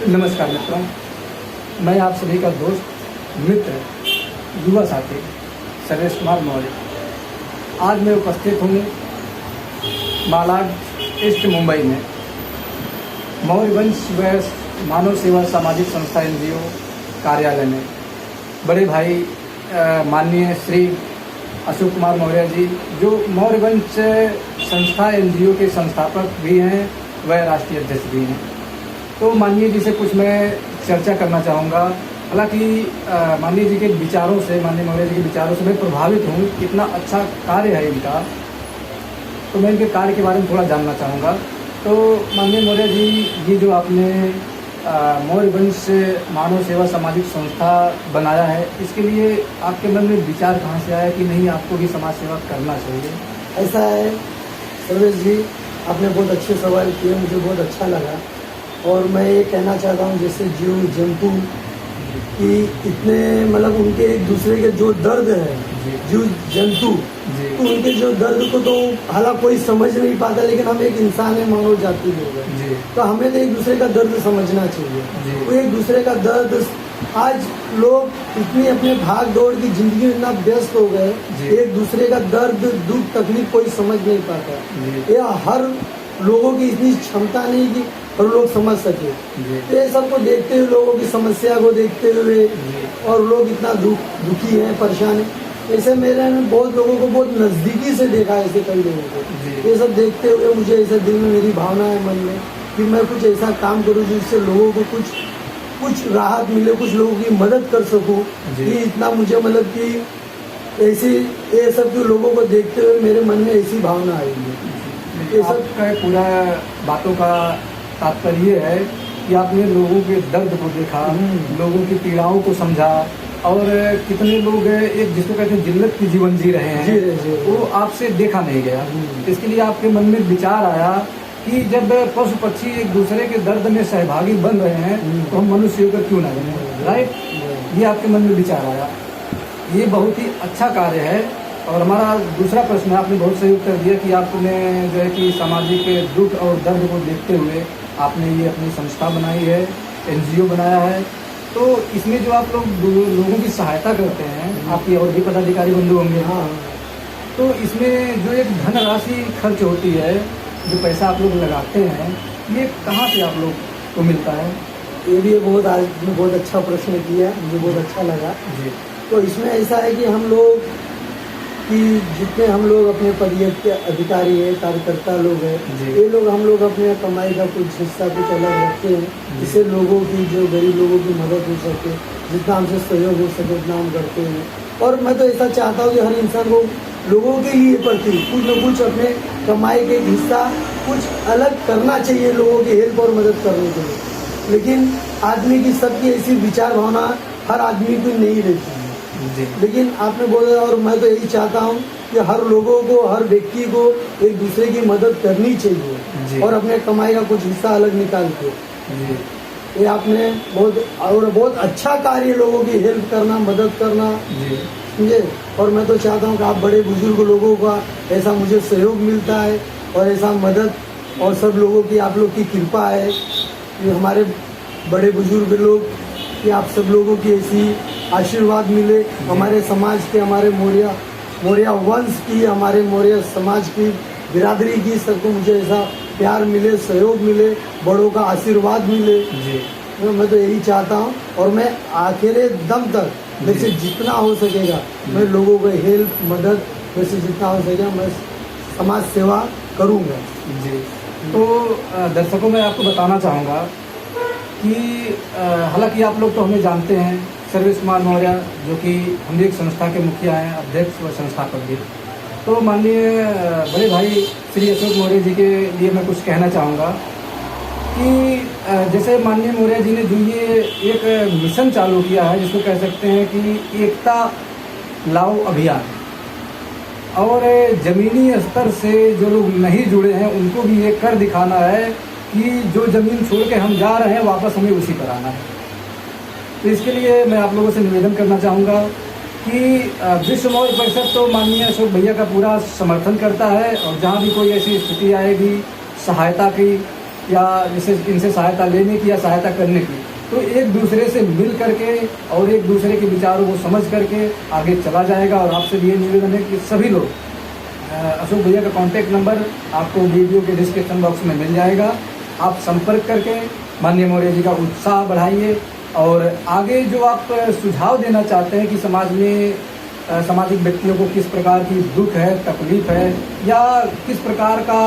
नमस्कार मित्रों, मैं आप सभी का दोस्त, मित्र, युवा साथी सर्वेश कुमार मौर्य। आज मैं उपस्थित हूँ मालाड ईस्ट मुंबई में मौर्य वंश व मानव सेवा सामाजिक संस्था NGO कार्यालय में बड़े भाई माननीय श्री अशोक कुमार मौर्य जी, जो मौर्य वंश संस्था NGO के संस्थापक भी हैं व राष्ट्रीय अध्यक्ष भी हैं। तो माननीय जी से कुछ मैं चर्चा करना चाहूँगा। हालांकि माननीय जी के विचारों से, माननीय मौर्य जी के विचारों से मैं प्रभावित हूँ। कितना अच्छा कार्य है इनका, तो मैं इनके कार्य के बारे में थोड़ा जानना चाहूँगा। तो माननीय मौर्य जी, ये जो आपने मौर्य वंश मानव सेवा सामाजिक संस्था बनाया है, इसके लिए आपके मन में विचार कहाँ से आया कि नहीं, आपको भी समाज सेवा करना चाहिए? ऐसा है सर्वेश जी, आपने बहुत अच्छे सवाल किए, मुझे बहुत अच्छा लगा। और मैं ये कहना चाहता हूँ, जैसे जीव जंतु कि इतने मतलब उनके एक दूसरे के जो दर्द है, जीव जंतु, तो उनके जो दर्द को तो हालांकि कोई समझ नहीं पाता, लेकिन हम एक इंसान है, मानव जाति लोग हैं, तो हमें तो एक दूसरे का दर्द समझना चाहिए। वो एक दूसरे का दर्द, आज लोग इतनी अपने भाग दौड़ की जिंदगी में इतना व्यस्त हो गए, एक दूसरे का दर्द दुख तकलीफ कोई समझ नहीं पाता। या हर लोगों की इतनी क्षमता नहीं कि और लोग समझ सके। ये सबको देखते हुए, लोगों की समस्या को देखते हुए, और लोग इतना दुखी हैं, परेशान हैं। ऐसे मेरे ने बहुत लोगों को बहुत नज़दीकी से देखा, ऐसे कई लोगों को। ये सब देखते हुए मुझे ऐसे दिल में मेरी भावना है मन में कि मैं कुछ ऐसा काम करूँ जिससे लोगों को कुछ राहत मिले, कुछ लोगों की मदद कर सकूँ। कि इतना मुझे मतलब कि ऐसी ये सब जो लोगों को देखते हुए मेरे मन में ऐसी भावना आई है। ये सब का पूरा बातों का तात्पर्य है कि आपने लोगों के दर्द को देखा, लोगों की पीड़ाओं को समझा, और कितने लोग एक जिसको कहते हैं जिल्लत की जीवन जी रहे हैं, वो आपसे देखा नहीं गया। इसके लिए आपके मन में विचार आया कि जब पशु पक्षी एक दूसरे के दर्द में सहभागी बन रहे हैं, तो हम मनुष्य होकर क्यों ना बने, राइट? ये आपके मन में विचार आया। ये बहुत ही अच्छा कार्य है। और हमारा दूसरा प्रश्न है, आपने बहुत सही उत्तर दिया कि आपने जो है कि सामाजिक दुख और दर्द को देखते हुए आपने ये अपनी संस्था बनाई है, NGO बनाया है। तो इसमें जो आप लोगों की सहायता करते हैं, आपकी और भी पदाधिकारी बंधु होंगे, हाँ, तो इसमें जो एक धनराशि खर्च होती है, जो पैसा आप लोग लगाते हैं, ये कहाँ से आप लोग को मिलता है? ये भी बहुत अच्छा प्रश्न किया, मुझे बहुत अच्छा लगा जी। तो इसमें ऐसा है कि हम लोग कि जितने हम लोग अपने पद के अधिकारी हैं, कार्यकर्ता लोग हैं, ये लोग हम लोग अपने कमाई का कुछ हिस्सा कुछ अलग रखते हैं, जिससे लोगों की, जो गरीब लोगों की मदद हो सके, जितना हमसे सहयोग हो सके उतना हम करते हैं। और मैं तो ऐसा चाहता हूँ कि हर इंसान को लोगों के लिए प्रति कुछ न कुछ अपने कमाई के हिस्सा कुछ अलग करना चाहिए, लोगों की हेल्प और मदद करने के लिए। लेकिन आदमी की सबकी ऐसी विचार भावना हर आदमी की नहीं रहती है। लेकिन आपने बोला, और मैं तो यही चाहता हूँ कि हर लोगों को, हर व्यक्ति को एक दूसरे की मदद करनी चाहिए, और अपने कमाई का कुछ हिस्सा अलग निकाल के। ये आपने बहुत अच्छा कार्य, लोगों की हेल्प करना, मदद करना, समझे। और मैं तो चाहता हूँ कि आप बड़े बुजुर्ग लोगों का ऐसा मुझे सहयोग मिलता है, और ऐसा मदद, और सब लोगों की, आप लोग की कृपा है कि हमारे बड़े बुजुर्ग लोग, कि आप सब लोगों की ऐसी आशीर्वाद मिले, हमारे समाज के, हमारे मौर्य वंश की, हमारे मौर्य समाज की, बिरादरी की, सबको मुझे ऐसा प्यार मिले, सहयोग मिले, बड़ों का आशीर्वाद मिले जी। तो मैं तो यही चाहता हूँ, और मैं आखिरी दम तक वैसे जितना हो सकेगा मैं लोगों को हेल्प, मदद, वैसे जितना हो सकेगा मैं समाज सेवा करूँगा जी। तो दर्शकों में आपको बताना चाहूँगा कि हालांकि आप लोग तो हमें जानते हैं, सर्वेश कुमार मौर्य, जो कि हम एक संस्था के मुखिया हैं, अध्यक्ष व संस्थापक भी। तो माननीय बड़े भाई श्री अशोक मौर्य जी के लिए मैं कुछ कहना चाहूँगा कि जैसे माननीय मौर्य जी ने जो ये एक मिशन चालू किया है, जिसको कह सकते हैं कि एकता लाओ अभियान, और ज़मीनी स्तर से जो लोग नहीं जुड़े हैं उनको भी ये कर दिखाना है कि जो ज़मीन छोड़ के हम जा रहे हैं, वापस हमें उसी पर आना है। तो इसके लिए मैं आप लोगों से निवेदन करना चाहूँगा कि विश्व मौर्य परिषद तो माननीय अशोक भैया का पूरा समर्थन करता है, और जहाँ भी कोई ऐसी स्थिति आएगी सहायता की, या जैसे इनसे सहायता लेने की या सहायता करने की, तो एक दूसरे से मिल करके और एक दूसरे के विचारों को समझ करके आगे चला जाएगा। और आपसे भी ये निवेदन है कि सभी लोग, अशोक भैया का कॉन्टैक्ट नंबर आपको वीडियो के डिस्क्रिप्शन बॉक्स में मिल जाएगा, आप संपर्क करके माननीय मौर्य जी का उत्साह बढ़ाइए। और आगे जो आप सुझाव देना चाहते हैं कि समाज में सामाजिक व्यक्तियों को किस प्रकार की दुख है, तकलीफ है, या किस प्रकार का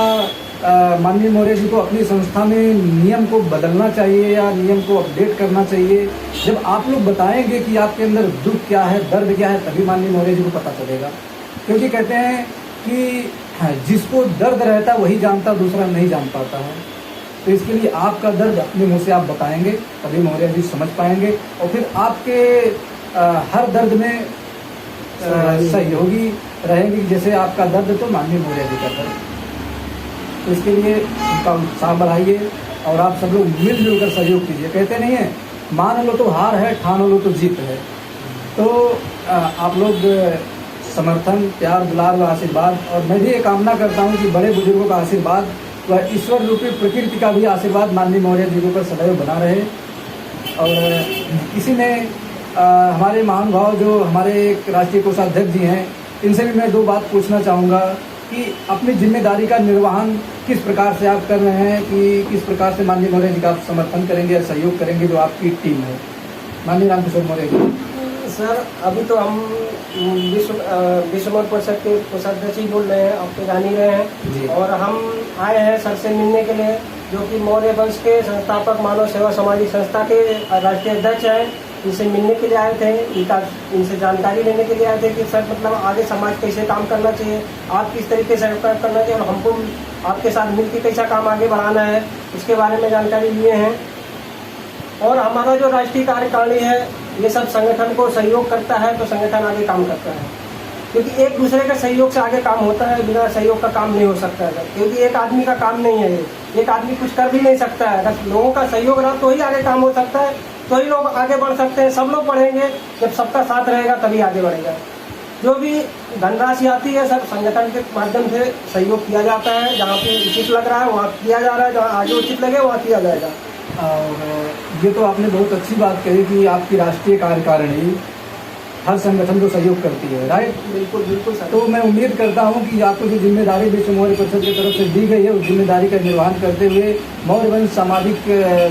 माननीय मौर्य जी को अपनी संस्था में नियम को बदलना चाहिए या नियम को अपडेट करना चाहिए, जब आप लोग बताएंगे कि आपके अंदर दुख क्या है, दर्द क्या है, तभी माननीय मौर्य जी को पता चलेगा। क्योंकि कहते हैं कि जिसको दर्द रहता है वही जानता, दूसरा नहीं जान पाता है। तो इसके लिए आपका दर्द अपने मुंह से आप बताएंगे, तभी मौर्य जी समझ पाएंगे और फिर आपके हर दर्द में सहयोगी रहेंगे। जैसे आपका दर्द तो माननीय मौर्य जी का दर्द, तो इसके लिए उनका उत्साह बढ़ाइए और आप सब लोग मिलजुल कर सहयोग कीजिए। कहते नहीं है मान लो तो हार है, ठान लो तो जीत है। तो आप लोग समर्थन, प्यार, दुलार व आशीर्वाद, और मैं भी ये कामना करता हूँ कि बड़े बुजुर्गों का आशीर्वाद व ईश्वर रूपी प्रकृति का भी आशीर्वाद माननीय मौर्य जी के ऊपर सदैव बना रहे। और इसी में हमारे महानुभाव जो हमारे एक राष्ट्रीय कोषाध्यक्ष जी हैं, इनसे भी मैं दो बात पूछना चाहूँगा कि अपनी जिम्मेदारी का निर्वहन किस प्रकार से आप कर रहे हैं, कि किस प्रकार से माननीय मौर्य जी का आप समर्थन करेंगे या सहयोग करेंगे जो आपकी टीम है। माननीय रामकिशोर मौर्य जी। सर, अभी तो हम विश्व मौर्य परिषद के कोषाध्यक्ष ही बोल रहे हैं, आप तो जान ही रहे हैं। और हम आए हैं सर से मिलने के लिए, जो कि मौर्य वंश के संस्थापक मानव सेवा सामाजिक संस्था के राष्ट्रीय अध्यक्ष हैं। इनसे मिलने के लिए आए थे, इनसे जानकारी लेने के लिए आए थे कि सर मतलब आगे समाज कैसे काम करना चाहिए, आप किस तरीके से काम करना चाहिए और हमको आपके साथ मिलकर कैसा काम आगे बढ़ाना है, उसके बारे में जानकारी लिए हैं। और हमारा जो राष्ट्रीय कार्यकारिणी है, ये सब संगठन को सहयोग करता है, तो संगठन आगे काम करता है। क्योंकि एक दूसरे के सहयोग से आगे काम होता है, बिना सहयोग का काम नहीं हो सकता है। क्योंकि एक आदमी का काम नहीं है, एक आदमी कुछ कर भी नहीं सकता है। अगर लोगों का सहयोग रहा तो ही आगे काम हो सकता है, तो ही लोग आगे बढ़ सकते हैं। सब लोग बढ़ेंगे, जब सबका साथ रहेगा तभी आगे बढ़ेगा। जो भी धनराशि आती है सब संगठन के माध्यम से सहयोग किया जाता है। जहाँ पे उचित लग रहा है वहाँ किया जा रहा है, जहाँ आगे उचित लगे वहाँ किया जाएगा। और ये तो आपने बहुत अच्छी बात कही कि आपकी राष्ट्रीय कार्यकारिणी हर संगठन को सहयोग करती है, राइट? बिल्कुल बिल्कुल सर। तो मैं उम्मीद करता हूं कि आपको जो जिम्मेदारी विश्व मौर्य परिषद की तरफ से दी गई है, उस जिम्मेदारी का निर्वहन करते हुए मौर्य वंश सामाजिक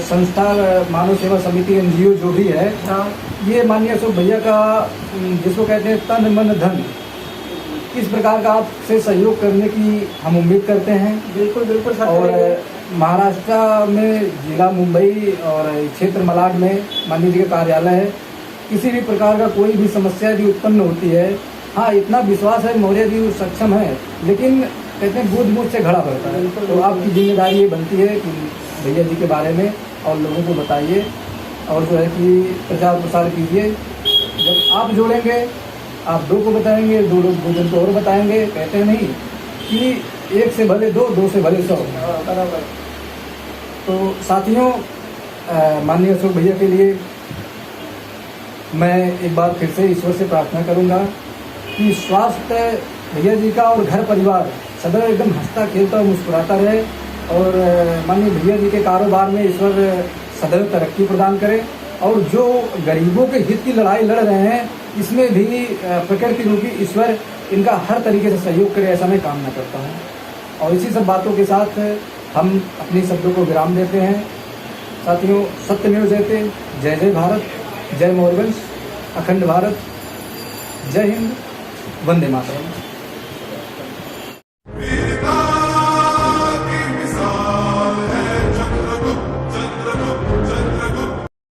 संस्था, मानव सेवा समिति, NGO जो भी है, हाँ, ये माननीय अशोक भैया का जिसको कहते हैं तन मन धन, इस प्रकार का आपसे सहयोग करने की हम उम्मीद करते हैं। बिल्कुल बिल्कुल सर। और महाराष्ट्र में जिला मुंबई और क्षेत्र मलाड में माननीय जी का कार्यालय है। किसी भी प्रकार का कोई भी समस्या यदि उत्पन्न होती है, हाँ इतना विश्वास है मौर्य जी सक्षम है, लेकिन कहते हैं बूझ बूझ से घड़ा पड़ता है। तो आपकी जिम्मेदारी ये बनती है कि भैया जी के बारे में और लोगों को बताइए और जो है कि प्रचार प्रसार कीजिए। जब आप जोड़ेंगे, आप दो को बताएंगे, दो लोग दो जन को और बताएंगे। कहते नहीं कि एक से भले दो, दो से भले 100। बराबर। तो साथियों, माननीय अशोक भैया के लिए मैं एक बार फिर से ईश्वर से प्रार्थना करूंगा कि स्वास्थ्य भैया जी का और घर परिवार सदैव एकदम हंसता खेलता और मुस्कुराता रहे, और माननीय भैया जी के कारोबार में ईश्वर सदैव तरक्की प्रदान करे, और जो गरीबों के हित की लड़ाई लड़ रहे हैं इसमें भी प्रकृति रूपी ईश्वर इनका हर तरीके से सहयोग करे, ऐसा मैं कामना करता हूँ। और इसी सब बातों के साथ हम अपने शब्दों को विराम देते हैं। साथियों, सत्यमेव जयते। जय जय भारत, जय मौर्य वंश, अखंड भारत, जय हिंद, वंदे मातरम।